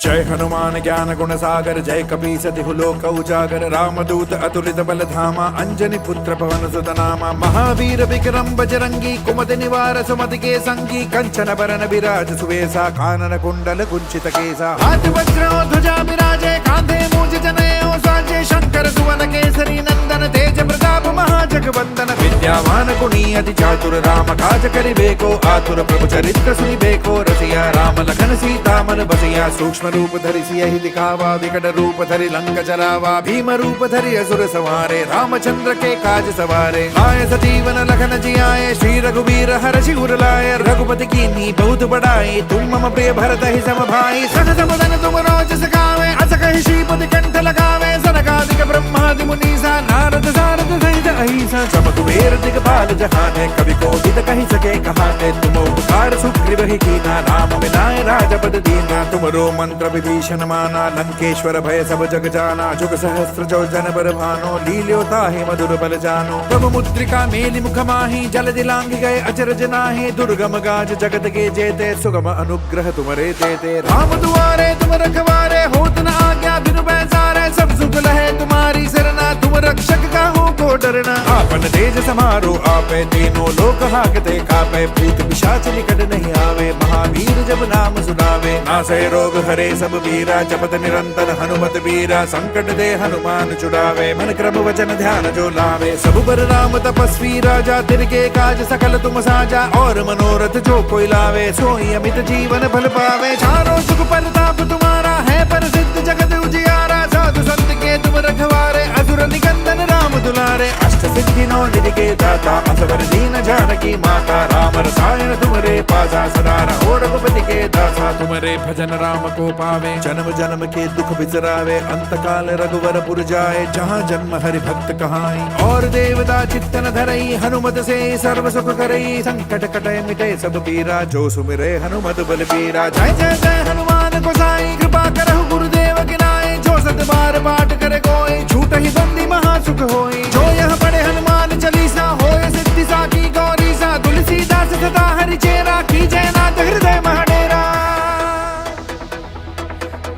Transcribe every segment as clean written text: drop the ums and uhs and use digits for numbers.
जय हनुमान ज्ञान गुण सागर, जय कपीस तिहु लोक उजागर। रामदूत अतुलित बल धामा, अंजनी पुत्र पवन सुत नामा। महावीर विक्रम बजरंगी, कुमति निवार सुमति के संगी। कंचन बरन विराज सुवेसा, कानन कुंडल कुंचित केसा। हाथ वज्र ध्वजा विराजे, कांधे मूज जनेऊ साजे। शंकर सुवन केसरी नंदन, तेज प्रताप महाजगवंदन। विद्यावान गुणी अति चातुर, राम काज करिबेको आतुर। प्रभु चरित्र सुनिबेको रसिया, राम लखन सीता मन बसिया। सूक्ष्म रूप धरि सियहि दिखावा, विकट रूप धरि लंक जरावा। भीम रूप धरि असुर संहारे, रामचंद्र के काज सवारे। आए सजीवन लखन जियाए, श्री रघुवीर हरषि उर लाए। रघुपति कीन्ही बहुत बड़ाई, तुम मम प्रिय भरत ही सम भाई। सहज बदन तुम रोज सखावे, अस कहि श्रीपति कंठ लगावे। सनकादिक ब्रह्मादि मुनीसा, नारद सारद सहित अहिसा। सम कुबेर दिगपाल जहाने, कवि कोविद कहि सके कहाने। तुम उपकार सुग्रीव ही कीना, राम मिलाए राजपद दीना। तुमरो मंत्र विभीषण माना, लंकेश्वर भय सब जग जाना। जुग सहस्त्र जो जन बर भानो, लील्यो ताहि मधुर बल जानो। प्रभु मुद्रिका मेलि मुख माहि, जल दिलांघ गए अचरज नाहि। दुर्गम गाज जगत के जेते, सुगम अनुग्रह तुमरे तेते। राम दुआरे तुम रखवारे, होत न आज्ञा बिनु पैसारे। सब सुख लहे तुम्हारी सरना, तुम रक्षक काहू को डरना। आपन तेज समारो आपे, तीनों लोक हाकते कापे। भूत पिशाच निकट नहीं आवे, महावीर जब नाम सुनावे। नासै रोग हरे सब वीरा, जपत निरंतर हनुमत वीरा। संकट दे हनुमान छुड़ावे, मन क्रम वचन ध्यान जो लावे। सब पर राम तपस्वी राजा, तिनके काज सकल तुम साजा। और मनोरथ जो कोई लावे, सोई अमित जीवन फल पावे। चारों सुख परताप तुम्हारा है, प्रसिद्ध जगत उजियारा। साधु संत के तुम रखवारे, असुर निकंदन राम दुलारे। अष्ट सिद्धि नौ निधि के दाता, असवर दीन जानकी माता। राम रसायन तुमरे पासा, सदा रहो रघुपति के दासा। तुमरे भजन राम को पावे, जन्म जन्म के दुख बिसरावे। अंत काल रघुवर पुर जाए, जहाँ जन्म हरि भक्त कहाई। और देवता चित्तन धरई, हनुमत से सर्व सुख करई। संकट कटे मिटे सब पीरा, जो सुमिरे हनुमत बलबीरा। जय जय जय हनुमान गोसाई, कृपा करहु गुरुदेव की नाई। जो सत बार पाठ करे कोई, छूट ही बंदी महा सुख होई। जो यह पढ़े हनुमान चालीसा, होय सिद्धि साकी गौरीसा। तुलसीदास सदा हरि चेरा, की जयनाथ हृदय महडेरा।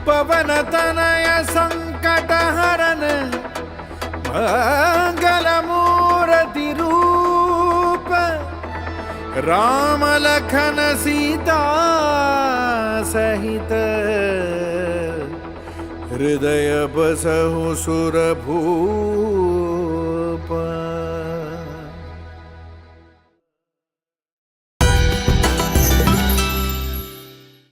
पवन तनय संकट हरन, मंगल मूर्ति रूप। राम लखन सीता सहित, हृदय बसहु सुरभूप।